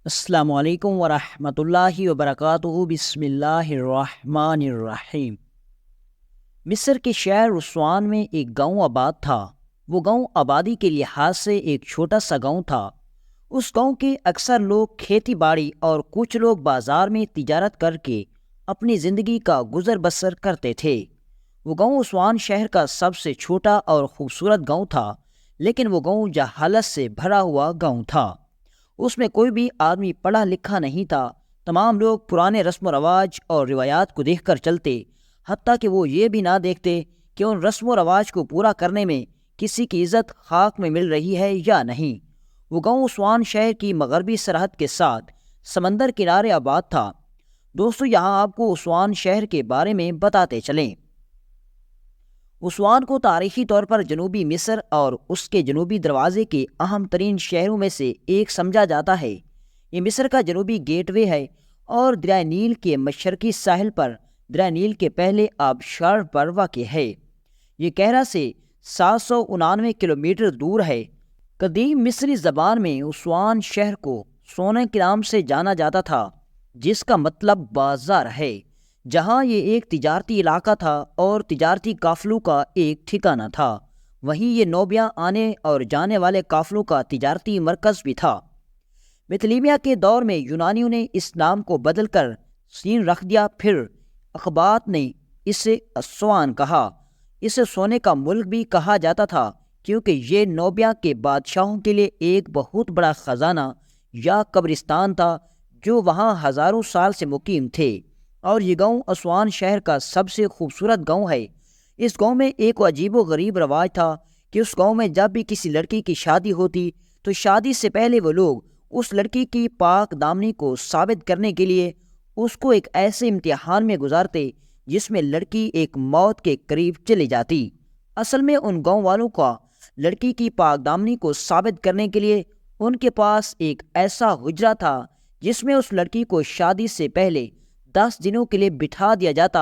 السلام علیکم ورحمۃ اللہ وبرکاتہ۔ بسم اللہ الرحمن الرحیم۔ مصر کے شہر اسوان میں ایک گاؤں آباد تھا۔ وہ گاؤں آبادی کے لحاظ سے ایک چھوٹا سا گاؤں تھا۔ اس گاؤں کے اکثر لوگ کھیتی باڑی اور کچھ لوگ بازار میں تجارت کر کے اپنی زندگی کا گزر بسر کرتے تھے۔ وہ گاؤں اسوان شہر کا سب سے چھوٹا اور خوبصورت گاؤں تھا، لیکن وہ گاؤں جہالت سے بھرا ہوا گاؤں تھا۔ اس میں کوئی بھی آدمی پڑھا لکھا نہیں تھا۔ تمام لوگ پرانے رسم و رواج اور روایات کو دیکھ کر چلتے، حتیٰ کہ وہ یہ بھی نہ دیکھتے کہ ان رسم و رواج کو پورا کرنے میں کسی کی عزت خاک میں مل رہی ہے یا نہیں۔ وہ گاؤں اسوان شہر کی مغربی سرحد کے ساتھ سمندر کنارے آباد تھا۔ دوستو، یہاں آپ کو اسوان شہر کے بارے میں بتاتے چلیں۔ اسوان کو تاریخی طور پر جنوبی مصر اور اس کے جنوبی دروازے کے اہم ترین شہروں میں سے ایک سمجھا جاتا ہے۔ یہ مصر کا جنوبی گیٹ وے ہے اور دریائے نیل کے مشرقی ساحل پر دریائے نیل کے پہلے آبشار پر واقع ہے۔ یہ کہرا سے 799 کلومیٹر دور ہے۔ قدیم مصری زبان میں اسوان شہر کو سونے کے نام سے جانا جاتا تھا، جس کا مطلب بازار ہے، جہاں یہ ایک تجارتی علاقہ تھا اور تجارتی قافلوں کا ایک ٹھکانہ تھا۔ وہیں یہ نوبیاں آنے اور جانے والے قافلوں کا تجارتی مرکز بھی تھا۔ بطلیمیہ کے دور میں یونانیوں نے اس نام کو بدل کر سین رکھ دیا، پھر اقباط نے اسے اسوان کہا۔ اسے سونے کا ملک بھی کہا جاتا تھا، کیونکہ یہ نوبیا کے بادشاہوں کے لیے ایک بہت بڑا خزانہ یا قبرستان تھا جو وہاں ہزاروں سال سے مقیم تھے۔ اور یہ گاؤں اسوان شہر کا سب سے خوبصورت گاؤں ہے۔ اس گاؤں میں ایک عجیب و غریب رواج تھا کہ اس گاؤں میں جب بھی کسی لڑکی کی شادی ہوتی تو شادی سے پہلے وہ لوگ اس لڑکی کی پاک دامنی کو ثابت کرنے کے لیے اس کو ایک ایسے امتحان میں گزارتے جس میں لڑکی ایک موت کے قریب چلی جاتی۔ اصل میں ان گاؤں والوں کا لڑکی کی پاک دامنی کو ثابت کرنے کے لیے ان کے پاس ایک ایسا حجرہ تھا جس میں اس لڑکی کو شادی سے پہلے 10 دنوں کے لیے بٹھا دیا جاتا،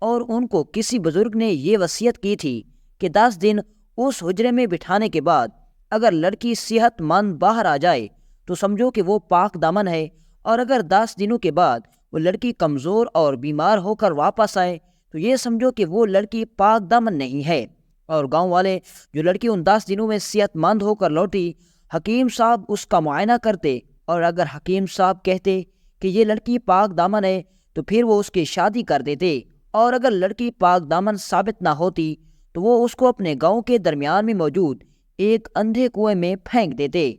اور ان کو کسی بزرگ نے یہ وصیت کی تھی کہ 10 دن اس حجرے میں بٹھانے کے بعد اگر لڑکی صحت مند باہر آ جائے تو سمجھو کہ وہ پاک دامن ہے، اور اگر 10 دنوں کے بعد وہ لڑکی کمزور اور بیمار ہو کر واپس آئے تو یہ سمجھو کہ وہ لڑکی پاک دامن نہیں ہے۔ اور گاؤں والے جو لڑکی ان 10 دنوں میں صحت مند ہو کر لوٹی، حکیم صاحب اس کا معائنہ کرتے، اور اگر حکیم صاحب کہتے کہ یہ لڑکی پاک دامن ہے تو پھر وہ اس کی شادی کر دیتے، اور اگر لڑکی پاک دامن ثابت نہ ہوتی تو وہ اس کو اپنے گاؤں کے درمیان میں موجود ایک اندھے کنویں میں پھینک دیتے،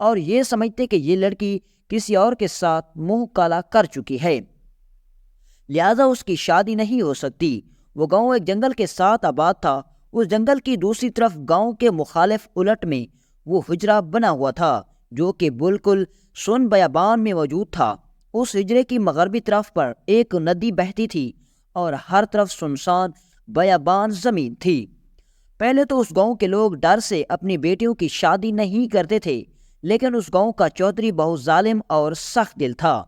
اور یہ سمجھتے کہ یہ لڑکی کسی اور کے ساتھ منہ کالا کر چکی ہے، لہذا اس کی شادی نہیں ہو سکتی۔ وہ گاؤں ایک جنگل کے ساتھ آباد تھا۔ اس جنگل کی دوسری طرف گاؤں کے مخالف الٹ میں وہ حجرہ بنا ہوا تھا جو کہ بالکل سن بیابان میں موجود تھا۔ اس حجرے کی مغربی طرف پر ایک ندی بہتی تھی اور ہر طرف سنسان بیابان زمین تھی۔ پہلے تو اس گاؤں کے لوگ ڈر سے اپنی بیٹیوں کی شادی نہیں کرتے تھے، لیکن اس گاؤں کا چودھری بہت ظالم اور سخت دل تھا۔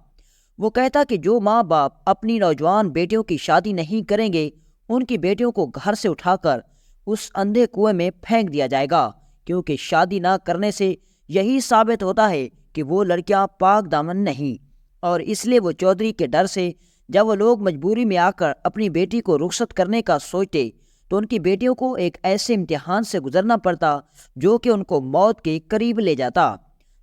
وہ کہتا کہ جو ماں باپ اپنی نوجوان بیٹیوں کی شادی نہیں کریں گے، ان کی بیٹیوں کو گھر سے اٹھا کر اس اندھے کنویں میں پھینک دیا جائے گا، کیونکہ شادی نہ کرنے سے یہی ثابت ہوتا ہے کہ وہ لڑکیاں پاک دامن نہیں۔ اور اس لیے وہ چودھری کے ڈر سے جب وہ لوگ مجبوری میں آ کر اپنی بیٹی کو رخصت کرنے کا سوچتے تو ان کی بیٹیوں کو ایک ایسے امتحان سے گزرنا پڑتا جو کہ ان کو موت کے قریب لے جاتا۔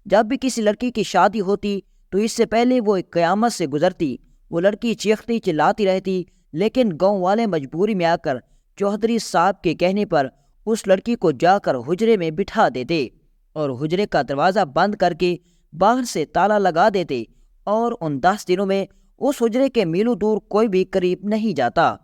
جب بھی کسی لڑکی کی شادی ہوتی تو اس سے پہلے وہ ایک قیامت سے گزرتی۔ وہ لڑکی چیختی چلاتی رہتی، لیکن گاؤں والے مجبوری میں آ کر چودھری صاحب کے کہنے پر اس لڑکی کو جا کر حجرے میں بٹھا دیتے اور حجرے کا دروازہ بند کر کے باہر سے تالا لگا دیتے، اور ان 10 دنوں میں اس حجرے کے میلوں دور کوئی بھی قریب نہیں جاتا۔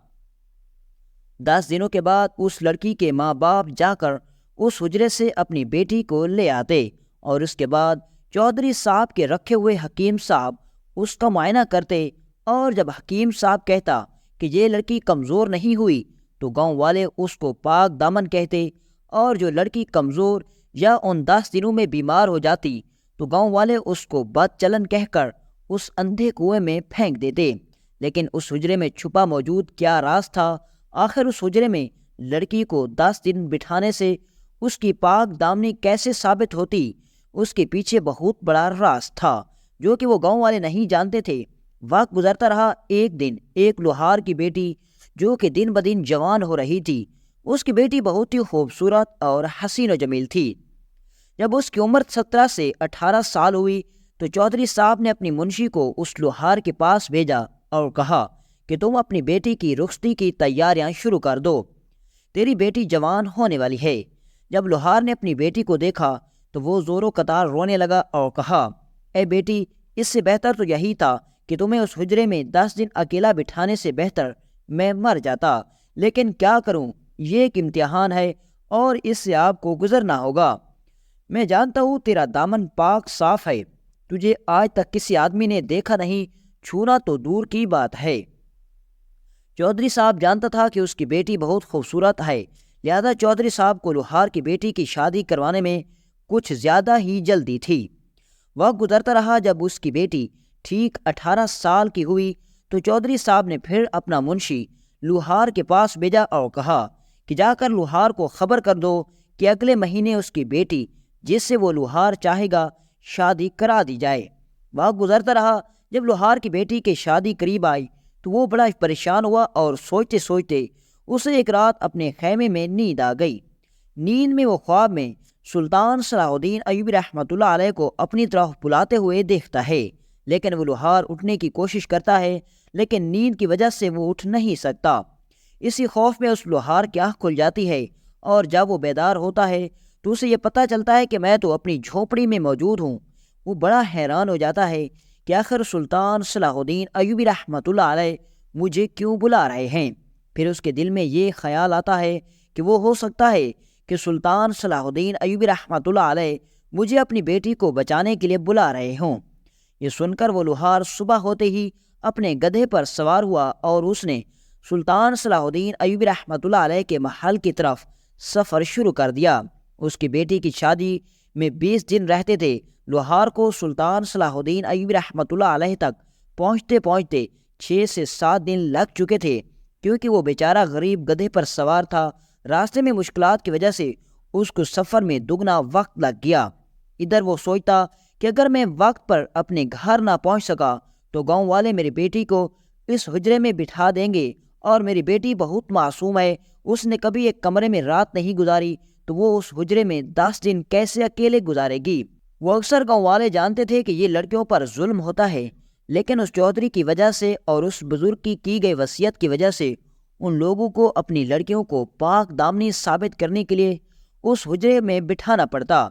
10 دنوں کے بعد اس لڑکی کے ماں باپ جا کر اس حجرے سے اپنی بیٹی کو لے آتے، اور اس کے بعد چودھری صاحب کے رکھے ہوئے حکیم صاحب اس کا معائنہ کرتے، اور جب حکیم صاحب کہتا کہ یہ لڑکی کمزور نہیں ہوئی تو گاؤں والے اس کو پاک دامن کہتے، اور جو لڑکی کمزور یا ان 10 دنوں میں بیمار ہو جاتی تو گاؤں والے اس کو بد چلن کہہ کر اس اندھے کنویں میں پھینک دیتے۔ لیکن اس حجرے میں چھپا موجود کیا راز تھا؟ آخر اس حجرے میں لڑکی کو 10 دن بٹھانے سے اس کی پاک دامنی کیسے ثابت ہوتی؟ اس کے پیچھے بہت بڑا راز تھا جو کہ وہ گاؤں والے نہیں جانتے تھے۔ وقت گزرتا رہا۔ ایک دن ایک لوہار کی بیٹی جو کہ دن بدن جوان ہو رہی تھی، اس کی بیٹی بہت ہی خوبصورت اور حسین و جمیل تھی۔ جب اس کی عمر 17 سے 18 سال ہوئی تو چودھری صاحب نے اپنی منشی کو اس لوہار کے پاس بھیجا اور کہا کہ تم اپنی بیٹی کی رخصتی کی تیاریاں شروع کر دو، تیری بیٹی جوان ہونے والی ہے۔ جب لوہار نے اپنی بیٹی کو دیکھا تو وہ زور و قطار رونے لگا اور کہا، اے بیٹی، اس سے بہتر تو یہی تھا کہ تمہیں اس حجرے میں 10 دن اکیلا بٹھانے سے بہتر میں مر جاتا، لیکن کیا کروں، یہ ایک امتحان ہے اور اس سے آپ کو گزرنا ہوگا۔ میں جانتا ہوں تیرا دامن پاک صاف ہے، تجھے آج تک کسی آدمی نے دیکھا نہیں، چھونا تو دور کی بات ہے۔ چودھری صاحب جانتا تھا کہ اس کی بیٹی بہت خوبصورت ہے، لہذا چودھری صاحب کو لوہار کی بیٹی کی شادی کروانے میں کچھ زیادہ ہی جلدی تھی۔ وقت گزرتا رہا۔ جب اس کی بیٹی ٹھیک 18 سال کی ہوئی تو چودھری صاحب نے پھر اپنا منشی لوہار کے پاس بھیجا اور کہا کہ جا کر لوہار کو خبر کر دو کہ اگلے مہینے اس کی بیٹی جس سے وہ لوہار چاہے گا شادی کرا دی جائے۔ وقت گزرتا رہا۔ جب لوہار کی بیٹی کی شادی قریب آئی تو وہ بڑا پریشان ہوا اور سوچتے سوچتے اسے ایک رات اپنے خیمے میں نیند آ گئی۔ نیند میں وہ خواب میں سلطان صلاح الدین ایوبی رحمۃ اللہ علیہ کو اپنی طرف بلاتے ہوئے دیکھتا ہے، لیکن وہ لوہار اٹھنے کی کوشش کرتا ہے لیکن نیند کی وجہ سے وہ اٹھ نہیں سکتا۔ اسی خوف میں اس لوہار کی آنکھ کھل جاتی ہے اور جب وہ بیدار ہوتا ہے تو اسے یہ پتہ چلتا ہے کہ میں تو اپنی جھونپڑی میں موجود ہوں۔ وہ بڑا حیران ہو جاتا ہے کہ آخر سلطان صلاح الدین ایوبی رحمۃ اللہ علیہ مجھے کیوں بلا رہے ہیں۔ پھر اس کے دل میں یہ خیال آتا ہے کہ وہ ہو سکتا ہے کہ سلطان صلاح الدین ایوبی رحمۃ اللہ علیہ مجھے اپنی بیٹی کو بچانے کے لیے بلا رہے ہوں۔ یہ سن کر وہ لوہار صبح ہوتے ہی اپنے گدھے پر سوار ہوا اور اس نے سلطان صلاح الدین ایوبی رحمۃ اللہ علیہ کے محل کی طرف سفر شروع کر دیا۔ اس کی بیٹی کی شادی میں 20 دن رہتے تھے۔ لوہار کو سلطان صلاح الدین ایوبی رحمۃ اللہ علیہ تک پہنچتے پہنچتے 6 سے 7 دن لگ چکے تھے، کیونکہ وہ بیچارہ غریب گدھے پر سوار تھا۔ راستے میں مشکلات کی وجہ سے اس کو سفر میں دگنا وقت لگ گیا۔ ادھر وہ سوچتا کہ اگر میں وقت پر اپنے گھر نہ پہنچ سکا تو گاؤں والے میری بیٹی کو اس حجرے میں بٹھا دیں گے، اور میری بیٹی بہت معصوم ہے، اس نے کبھی ایک کمرے میں رات نہیں گزاری، تو وہ اس حجرے میں 10 دن کیسے اکیلے گزارے گی۔ وہ اکثر گاؤں والے جانتے تھے کہ یہ لڑکیوں پر ظلم ہوتا ہے، لیکن اس چودھری کی وجہ سے اور اس بزرگ کی گئی وصیت کی وجہ سے ان لوگوں کو اپنی لڑکیوں کو پاک دامنی ثابت کرنے کے لیے اس حجرے میں بٹھانا پڑتا۔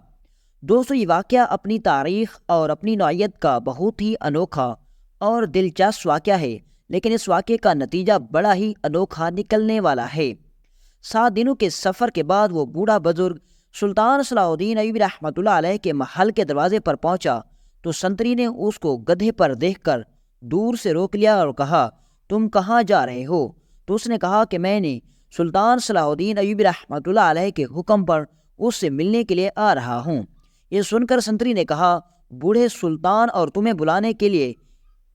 دوستو، یہ واقعہ اپنی تاریخ اور اپنی نوعیت کا بہت ہی انوکھا اور دلچسپ واقعہ ہے، لیکن اس واقعے کا نتیجہ بڑا ہی انوکھا نکلنے والا ہے۔ 7 دنوں کے سفر کے بعد وہ بوڑھا بزرگ سلطان صلاح الدین ایوبی رحمۃ اللہ علیہ کے محل کے دروازے پر پہنچا تو سنتری نے اس کو گدھے پر دیکھ کر دور سے روک لیا اور کہا، تم کہاں جا رہے ہو؟ تو اس نے کہا کہ میں نے سلطان صلاح الدین ایوبی رحمۃ اللہ علیہ کے حکم پر اس سے ملنے کے لیے آ رہا ہوں۔ یہ سن کر سنتری نے کہا، بوڑھے سلطان اور تمہیں بلانے کے لیے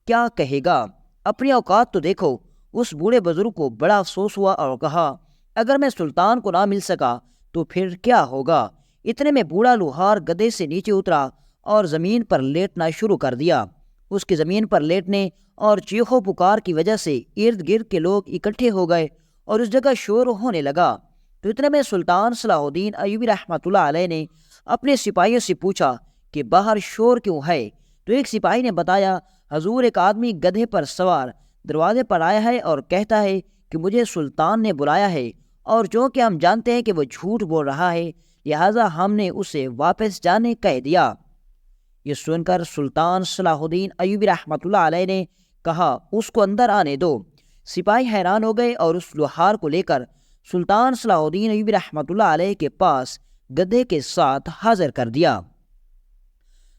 کیا کہے گا؟ اپنی اوقات تو دیکھو۔ اس بوڑھے بزرگ کو بڑا افسوس ہوا اور کہا، اگر میں سلطان کو نہ مل سکا تو پھر کیا ہوگا؟ اتنے میں بوڑھا لوہار گدھے سے نیچے اترا اور زمین پر لیٹنا شروع کر دیا۔ اس کی زمین پر لیٹنے اور چیخو پکار کی وجہ سے ارد گرد کے لوگ اکٹھے ہو گئے اور اس جگہ شور ہونے لگا۔ تو اتنے میں سلطان صلاح الدین ایوبی رحمۃ اللہ علیہ نے اپنے سپاہیوں سے پوچھا کہ باہر شور کیوں ہے؟ تو ایک سپاہی نے بتایا، حضور، ایک آدمی گدھے پر سوار دروازے پر آیا ہے اور کہتا ہے کہ مجھے سلطان نے بلایا ہے، اور چونکہ ہم جانتے ہیں کہ وہ جھوٹ بول رہا ہے لہٰذا ہم نے اسے واپس جانے کہہ دیا۔ یہ سن کر سلطان صلاح الدین ایوبی رحمۃ اللہ علیہ نے کہا، اس کو اندر آنے دو۔ سپاہی حیران ہو گئے اور اس لوہار کو لے کر سلطان صلاح الدین ایوبی رحمۃ اللہ علیہ کے پاس گدھے کے ساتھ حاضر کر دیا۔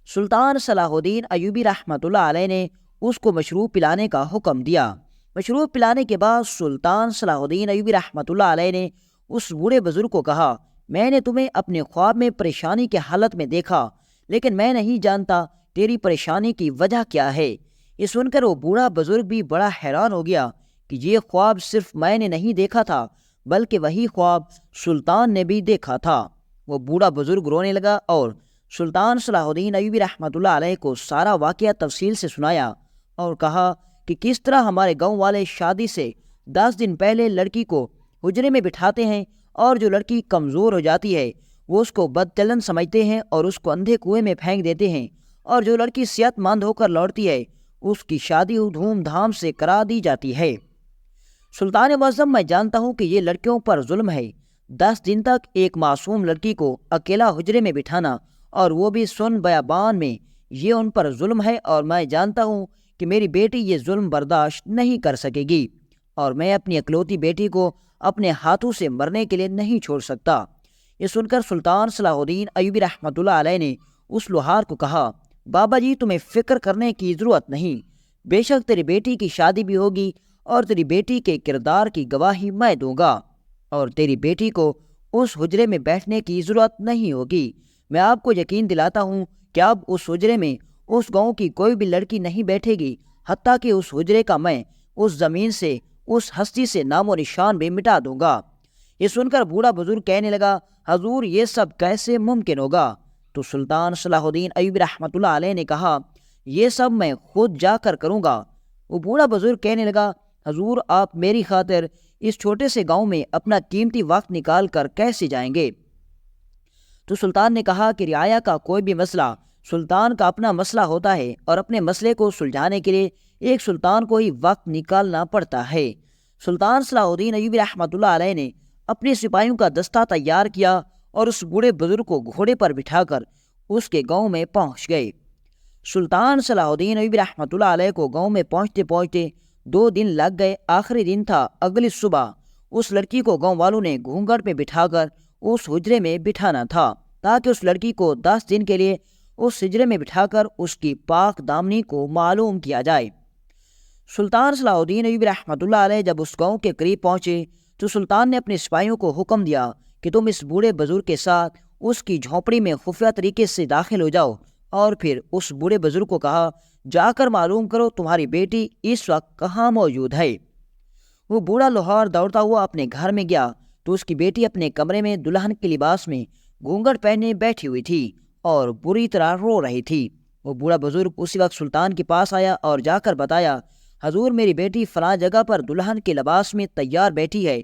سلطان صلاح الدین ایوبی رحمۃ اللہ علیہ نے اس کو مشروب پلانے کا حکم دیا۔ مشروب پلانے کے بعد سلطان صلاح الدین ایوبی رحمۃ اللہ علیہ نے اس بوڑھے بزرگ کو کہا، میں نے تمہیں اپنے خواب میں پریشانی کی حالت میں دیکھا، لیکن میں نہیں جانتا تیری پریشانی کی وجہ کیا ہے۔ یہ سن کر وہ بوڑھا بزرگ بھی بڑا حیران ہو گیا کہ یہ خواب صرف میں نے نہیں دیکھا تھا بلکہ وہی خواب سلطان نے بھی دیکھا تھا۔ وہ بوڑھا بزرگ رونے لگا اور سلطان صلاح الدین ایوبی رحمۃ اللہ علیہ کو سارا واقعہ تفصیل سے سنایا اور کہا کہ کس طرح ہمارے گاؤں والے شادی سے 10 دن پہلے لڑکی کو حجرے میں بٹھاتے ہیں، اور جو لڑکی کمزور ہو جاتی ہے وہ اس کو بدچلن سمجھتے ہیں اور اس کو اندھے کنویں میں پھینک دیتے ہیں، اور جو لڑکی صحت مند ہو کر لوٹتی ہے اس کی شادی دھوم دھام سے کرا دی جاتی ہے۔ سلطان معظم، میں جانتا ہوں کہ یہ لڑکیوں پر ظلم ہے۔ 10 دن تک ایک معصوم لڑکی کو اکیلا حجرے میں بٹھانا، اور وہ بھی سن بیابان میں، یہ ان پر ظلم ہے، اور میں جانتا ہوں کہ میری بیٹی یہ ظلم برداشت نہیں کر سکے گی، اور میں اپنی اکلوتی بیٹی کو اپنے ہاتھوں سے مرنے کے لیے نہیں چھوڑ سکتا۔ یہ سن کر سلطان صلاح الدین ایوبی رحمۃ اللہ علیہ نے اس لوہار کو کہا، بابا جی، تمہیں فکر کرنے کی ضرورت نہیں، بے شک تیری بیٹی کی شادی بھی ہوگی، اور تیری بیٹی کے کردار کی گواہی میں دوں گا، اور تیری بیٹی کو اس حجرے میں بیٹھنے کی ضرورت نہیں ہوگی۔ میں آپ کو یقین دلاتا ہوں کہ اب اس حجرے میں اس گاؤں کی کوئی بھی لڑکی نہیں بیٹھے گی، حتیٰ کہ اس حجرے کا میں اس زمین سے، اس ہستی سے نام و نشان بھی مٹا دوں گا۔ یہ سن کر بوڑھا بزرگ کہنے لگا، حضور، یہ سب کیسے ممکن ہوگا؟ تو سلطان صلاح الدین ایوبی رحمۃ اللہ علیہ نے کہا، یہ سب میں خود جا کر کروں گا۔ وہ بوڑھا بزرگ کہنے لگا، حضور، آپ میری خاطر اس چھوٹے سے گاؤں میں اپنا قیمتی وقت نکال کر کیسے جائیں گے؟ تو سلطان نے کہا کہ رعایا کا کوئی بھی مسئلہ سلطان کا اپنا مسئلہ ہوتا ہے، اور اپنے مسئلے کو سلجھانے کے لیے ایک سلطان کو ہی وقت نکالنا پڑتا ہے۔ سلطان صلاح الدین ایوبی رحمۃ اللہ علیہ نے اپنے سپاہیوں کا دستہ تیار کیا اور اس بوڑھے بزرگ کو گھوڑے پر بٹھا کر اس کے گاؤں میں پہنچ گئے۔ سلطان صلاح الدین ایوبی رحمۃ اللہ علیہ کو گاؤں میں پہنچتے پہنچتے 2 دن لگ گئے۔ آخری دن تھا۔ اگلی صبح اس لڑکی کو گاؤں والوں نے گھونگھٹ میں بٹھا کر اس حجرے میں بٹھانا تھا، تاکہ اس لڑکی کو 10 دن کے لیے اس حجرے میں بٹھا کر اس کی پاک دامنی کو معلوم کیا جائے۔ سلطان صلاح الدین ایوبی رحمۃ اللہ علیہ جب اس گاؤں کے قریب پہنچے تو سلطان نے اپنے سپاہیوں کو حکم دیا کہ تم اس بوڑھے بزرگ کے ساتھ اس کی جھونپڑی میں خفیہ طریقے سے داخل ہو جاؤ، اور پھر اس بوڑھے بزرگ کو کہا، جا کر معلوم کرو تمہاری بیٹی اس وقت کہاں موجود ہے۔ وہ بوڑھا لوہار دوڑتا ہوا اپنے گھر میں گیا تو اس کی بیٹی اپنے کمرے میں دلہن کے لباس میں گھونگھٹ پہنے بیٹھی ہوئی تھی اور بری طرح رو رہی تھی۔ وہ بوڑھا بزرگ اسی وقت سلطان کے پاس آیا اور جا کر بتایا، حضور، میری بیٹی فلاں جگہ پر دلہن کے لباس میں تیار بیٹھی ہے،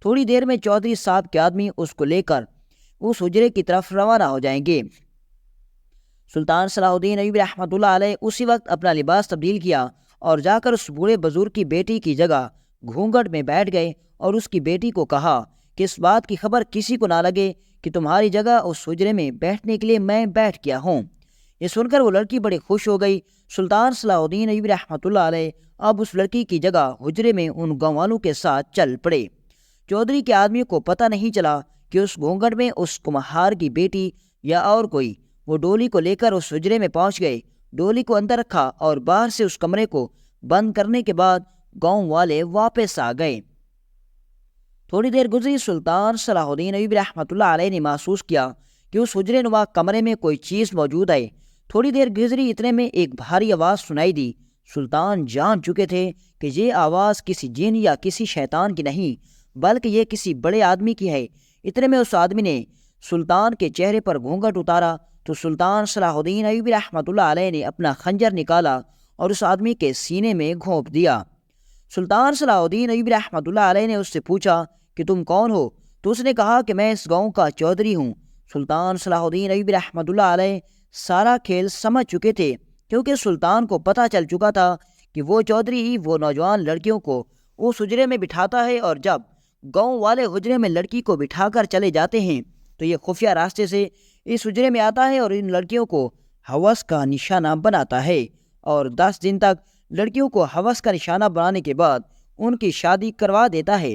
تھوڑی دیر میں چودھری صاحب کے آدمی اس کو لے کر اس حجرے کی طرف روانہ ہو جائیں گے۔ سلطان صلاح الدین ایوبی رحمۃ اللہ علیہ اسی وقت اپنا لباس تبدیل کیا اور جا کر اس بوڑھے بزرگ کی بیٹی کی جگہ گھونگھٹ میں بیٹھ گئے، اور اس کی بیٹی کو کہا کہ اس بات کی خبر کسی کو نہ لگے کہ تمہاری جگہ اس حجرے میں بیٹھنے کے لیے میں بیٹھ گیا ہوں۔ یہ سن کر وہ لڑکی بڑی خوش ہو گئی۔ سلطان صلاح الدین ایوبی رحمۃ اللہ علیہ اب اس لڑکی کی جگہ حجرے میں ان گاؤں والوں کے ساتھ چل پڑے۔ چودھری کے آدمی کو پتہ نہیں چلا کہ اس گھونگھٹ میں اس کمہار کی بیٹی یا اور کوئی۔ وہ ڈولی کو لے کر اس حجرے میں پہنچ گئے، ڈولی کو اندر رکھا اور باہر سے اس کمرے کو بند کرنے کے بعد گاؤں والے واپس آ گئے۔ تھوڑی دیر گزری، سلطان صلاح الدین ایوبی رحمۃ اللہ علیہ نے محسوس کیا کہ اس حجرے نما کمرے میں کوئی چیز موجود ہے۔ تھوڑی دیر گزری، اتنے میں ایک بھاری آواز سنائی دی۔ سلطان جان چکے تھے کہ یہ آواز کسی جن یا کسی شیطان کی نہیں، بلکہ یہ کسی بڑے آدمی کی ہے۔ اتنے میں اس آدمی نے سلطان کے چہرے پر گھونگھٹ اتارا تو سلطان صلاح الدین ایوبی رحمۃ اللہ علیہ نے اپنا خنجر نکالا اور اس آدمی کے سینے میں گھونپ دیا۔ سلطان صلاح الدین ایوبی رحمۃ اللہ علیہ نے اس سے پوچھا کہ تم کون ہو؟ تو اس نے کہا کہ میں اس گاؤں کا چودھری ہوں۔ سلطان صلاح الدین ایوبی رحمۃ اللہ علیہ سارا کھیل سمجھ چکے تھے، کیونکہ سلطان کو پتہ چل چکا تھا کہ وہ چودھری ہی وہ نوجوان لڑکیوں کو اس حجرے میں بٹھاتا ہے، اور جب گاؤں والے حجرے میں لڑکی کو بٹھا کر چلے جاتے ہیں تو یہ خفیہ راستے سے اس حجرے میں آتا ہے اور ان لڑکیوں کو ہوس کا نشانہ بناتا ہے، اور 10 دن تک لڑکیوں کو ہوس کا نشانہ بنانے کے بعد ان کی شادی کروا دیتا ہے۔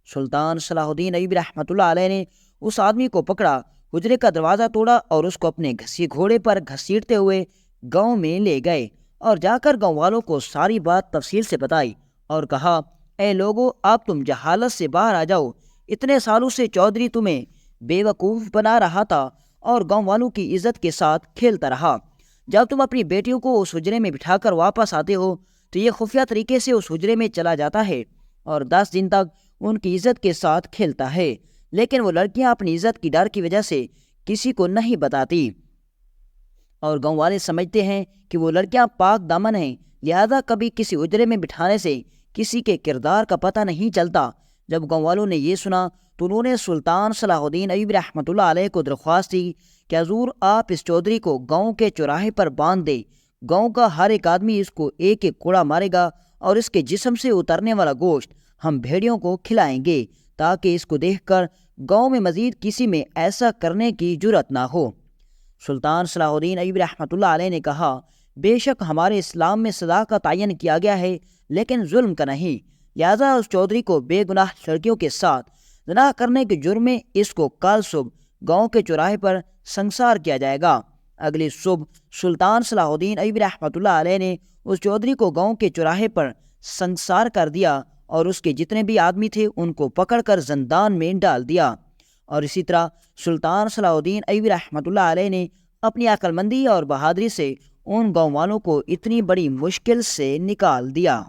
سلطان صلاح الدین ایوبی رحمۃ اللہ علیہ نے اس آدمی کو پکڑا، حجرے کا دروازہ توڑا اور اس کو اپنے گھوڑے پر گھسیٹتے ہوئے گاؤں میں لے گئے، اور جا کر گاؤں والوں کو ساری بات تفصیل سے بتائی اور کہا، اے لوگو، اب تم جہالت سے باہر آ جاؤ۔ اتنے سالوں سے چودھری تمہیں بے وقوف بنا رہا تھا اور گاؤں والوں کی عزت کے ساتھ کھیلتا رہا۔ جب تم اپنی بیٹیوں کو اس حجرے میں بٹھا کر واپس آتے ہو تو یہ خفیہ طریقے سے اس حجرے میں چلا جاتا ہے اور 10 دن تک ان کی عزت کے ساتھ کھیلتا ہے، لیکن وہ لڑکیاں اپنی عزت کی ڈر کی وجہ سے کسی کو نہیں بتاتی۔ اور گاؤں والے سمجھتے ہیں کہ وہ لڑکیاں پاک دامن ہیں، لہذا کبھی کسی اجرے میں بٹھانے سے کسی کے کردار کا پتہ نہیں چلتا۔ جب گاؤں والوں نے یہ سنا تو انہوں نے سلطان صلاح الدین ایوبی رحمۃ اللہ علیہ کو درخواست دی کہ حضور آپ اس چودھری کو گاؤں کے چوراہے پر باندھ دے، گاؤں کا ہر ایک آدمی اس کو ایک ایک کوڑا مارے گا اور اس کے جسم سے اترنے والا گوشت ہم بھیڑیوں کو کھلائیں گے تاکہ اس کو دیکھ کر گاؤں میں مزید کسی میں ایسا کرنے کی جرت نہ ہو۔ سلطان صلاح الدین ایوبی رحمۃ اللہ علیہ نے کہا، بے شک ہمارے اسلام میں سزا کا تعین کیا گیا ہے لیکن ظلم کا نہیں، لہذا اس چودھری کو بے گناہ لڑکیوں کے ساتھ زنا کرنے کے جرم میں اس کو کل صبح گاؤں کے چوراہے پر سنسار کیا جائے گا۔ اگلی صبح سلطان صلاح الدین ایوبی رحمۃ اللہ علیہ نے اس چودھری کو گاؤں کے چوراہے پر سنسار کر دیا اور اس کے جتنے بھی آدمی تھے ان کو پکڑ کر زندان میں ڈال دیا۔ اور اسی طرح سلطان صلاح الدین ایوبی رحمۃ اللہ علیہ نے اپنی عقل مندی اور بہادری سے ان گاؤں والوں کو اتنی بڑی مشکل سے نکال دیا۔